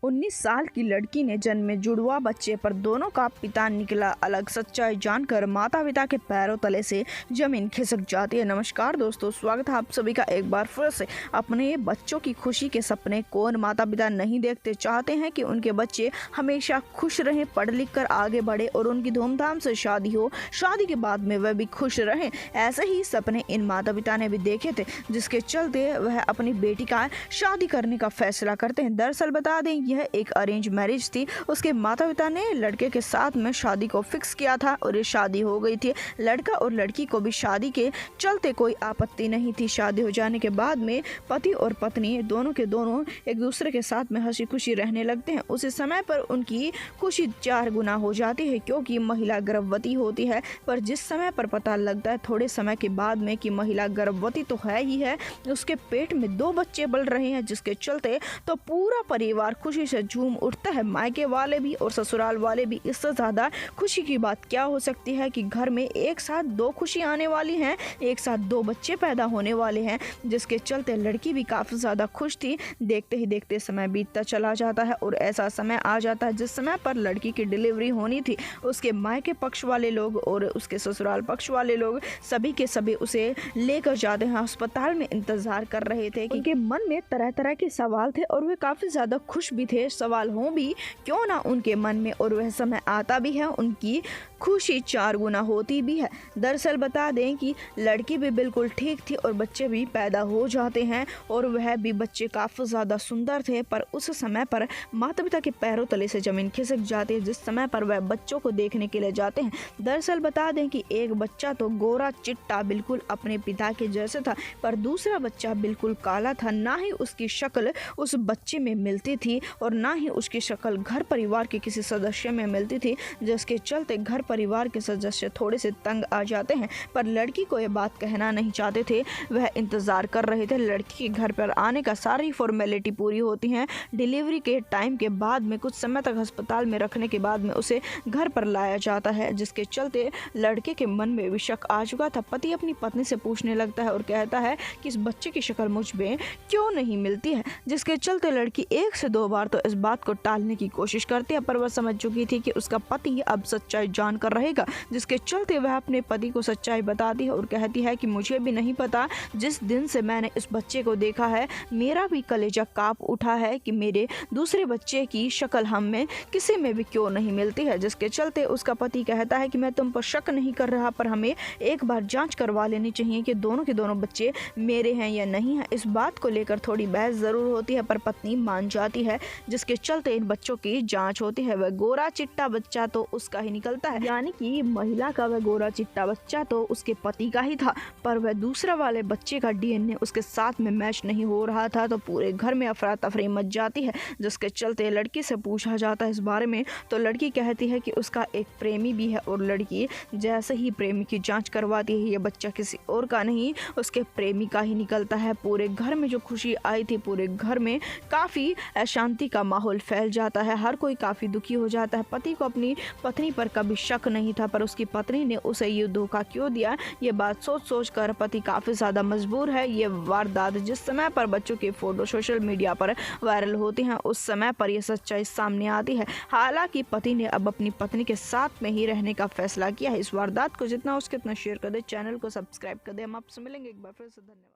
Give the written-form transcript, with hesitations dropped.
19 साल की लड़की ने जन्मे जुड़वा बच्चे पर दोनों का पिता निकला अलग। सच्चाई जानकर माता पिता के पैरों तले से जमीन खिसक जाती है। नमस्कार दोस्तों, स्वागत है आप सभी का एक बार फिर से। अपने बच्चों की खुशी के सपने कौन माता पिता नहीं देखते, चाहते हैं कि उनके बच्चे हमेशा खुश रहें, पढ़ लिख कर आगे बढ़े और उनकी धूमधाम से शादी हो, शादी के बाद में वह भी खुश रहें। ऐसे ही सपने इन माता पिता ने भी देखे थे, जिसके चलते वह अपनी बेटी का शादी करने का फैसला करते हैं। दरअसल बता दें, यह एक अरेंज मैरिज थी। उसके माता पिता ने लड़के के साथ में शादी को फिक्स किया था और ये शादी हो गई थी। लड़का और लड़की को भी शादी के चलते कोई आपत्ति नहीं थी। शादी हो जाने के बाद में पति और पत्नी दोनों के दोनों एक दूसरे के साथ में हंसी खुशी रहने लगते हैं। उसी समय पर उनकी खुशी 4 गुना हो जाती है, क्योंकि महिला गर्भवती होती है। पर जिस समय पर पता लगता है थोड़े समय के बाद में कि महिला गर्भवती तो है ही है, उसके पेट में 2 बच्चे पल रहे हैं, जिसके चलते तो पूरा परिवार खुशी से झूम उठता है। मायके वाले भी और ससुराल वाले भी। इससे ज़्यादा खुशी की बात क्या हो सकती है कि घर में एक साथ 2 खुशी आने वाली हैं, एक साथ 2 बच्चे पैदा होने वाले हैं, जिसके चलते लड़की भी काफ़ी ज़्यादा खुश थी। देखते ही देखते समय बीतता चला जाता है और ऐसा समय आ जाता है जिस समय पर लड़की की डिलीवरी होनी थी। उसके मायके पक्ष वाले लोग और उसके ससुराल पक्ष वाले लोग सभी के सभी उसे लेकर जाते हैं अस्पताल में। इंतज़ार कर रहे थे कि उनके मन में तरह तरह के सवाल थे और वे काफ़ी ज़्यादा खुश भी थे। सवाल हो भी क्यों ना उनके मन में, और वह समय आता भी है, उनकी खुशी 4 गुना होती भी है। दरअसल बता दें कि लड़की भी बिल्कुल ठीक थी और बच्चे भी पैदा हो जाते हैं और वह भी बच्चे काफ़ी ज़्यादा सुंदर थे। पर उस समय पर माता पिता के पैरों तले से ज़मीन खिसक जाती है जिस समय पर वह बच्चों को देखने के लिए जाते हैं। दरअसल बता दें कि एक बच्चा तो गोरा चिट्टा बिल्कुल अपने पिता के जैसे था, पर दूसरा बच्चा बिल्कुल काला था। ना ही उसकी शक्ल उस बच्चे में मिलती थी और ना ही उसकी शक्ल घर परिवार के किसी सदस्य में मिलती थी, जिसके चलते घर परिवार के सदस्य थोड़े से तंग आ जाते हैं। पर लड़की को यह बात कहना नहीं चाहते थे, वह इंतज़ार कर रहे थे। लड़की के घर पर आने का सारी फॉर्मेलिटी पूरी होती हैं। डिलीवरी के टाइम के बाद में कुछ समय तक अस्पताल में रखने के बाद में उसे घर पर लाया जाता है, जिसके चलते लड़के के मन में भी शक आ चुका था। पति अपनी पत्नी से पूछने लगता है और कहता है कि इस बच्चे की शक्ल मुझ में क्यों नहीं मिलती है, जिसके चलते लड़की 1 से 2 बार तो इस बात को टालने की कोशिश करती है। पर वह समझ चुकी थी कि उसका पति अब सच्चाई जान कर रहेगा, जिसके चलते वह अपने पति को सच्चाई बताती है और कहती है कि मुझे भी नहीं पता, जिस दिन से मैंने इस बच्चे को देखा है मेरा भी कलेजा कांप उठा है कि मेरे दूसरे बच्चे की शक्ल हम में किसी में भी क्यों नहीं मिलती है। जिसके चलते उसका पति कहता है कि मैं तुम पर शक नहीं कर रहा, पर हमें एक बार जांच करवा लेनी चाहिए कि दोनों के दोनों बच्चे मेरे हैं या नहीं है। इस बात को लेकर थोड़ी बहस ज़रूर होती है, पर पत्नी मान जाती है, जिसके चलते इन बच्चों की जांच होती है। वह गोरा चिट्टा बच्चा तो उसका ही निकलता है, यानी कि महिला का वह गोरा चिट्टा बच्चा तो उसके पति का ही था, पर वह दूसरा वाले बच्चे का डीएनए उसके साथ में मैच नहीं हो रहा था। तो पूरे घर में अफरा तफरी मच जाती है, जिसके चलते लड़की से पूछा जाता है इस बारे में, तो लड़की कहती है कि उसका एक प्रेमी भी है और लड़की जैसे ही प्रेमी की जाँच करवाती है, ये बच्चा किसी और का नहीं उसके प्रेमी का ही निकलता है। पूरे घर में जो खुशी आई थी, पूरे घर में काफ़ी अशांति का माहौल फैल जाता है। हर कोई काफ़ी दुखी हो जाता है। पति को अपनी पत्नी पर कभी शक नहीं था, पर उसकी पत्नी ने उसे ये धोखा क्यों दिया, ये बात सोच सोच कर पति काफ़ी ज़्यादा मजबूर है। ये वारदात जिस समय पर बच्चों की फ़ोटो सोशल मीडिया पर वायरल होती हैं, उस समय पर यह सच्चाई सामने आती है। हालांकि पति ने अब अपनी पत्नी के साथ में ही रहने का फैसला किया है। इस वारदात को जितना हो सके उतना शेयर कर दे, चैनल को सब्सक्राइब कर दे। हम आपसे मिलेंगे एक बार फिर से। धन्यवाद।